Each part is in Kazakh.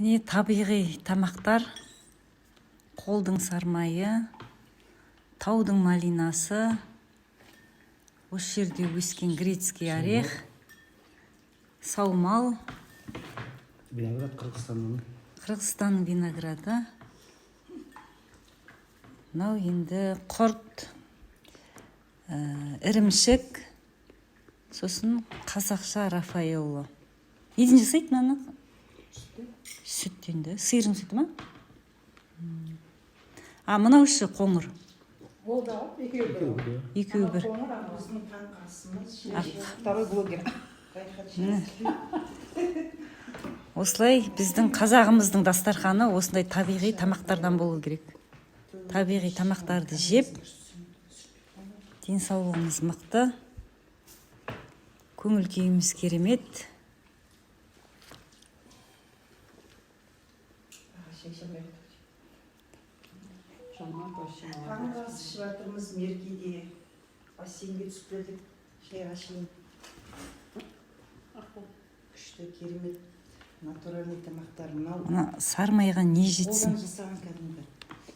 Міне табиғи тамақтар, қолдың сармайы, таудың малинасы, осы жерде өскен грецкий орех, саумал, Виноград Қырғызстанның винограды. Мынау енді құрт, ірімшік, сосын қазақша Рафаэлло. Неден жасайды мынаны? Сүттен де. Сиырдың сүті ма? Мынау іші қоңыр. Ол да екеуі. Екеуі бір. Қоңыр біздің таңқасымыз. Второй блогер. Осылай біздің қазағымыздың дастарханы осындай табиғи тамақтардан болу керек. Табиғи тамақтарды жеп, денсаулығымыз мықты, көңіл күйіміз керемет. Таңғы ас ішіп жатырмыз меркеде. Бассейнге түсіп келдік. Шайға шейін. Күшті, керемет, натуральный тамақтар. Мына сармайға не жетсін? Қолдан жасаған кәдімгі.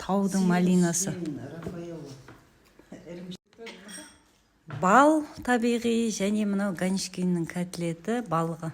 Таудың малинасы. Рафаэлло. Бал табиғи және мынау ганишкиннің котлеті балығы.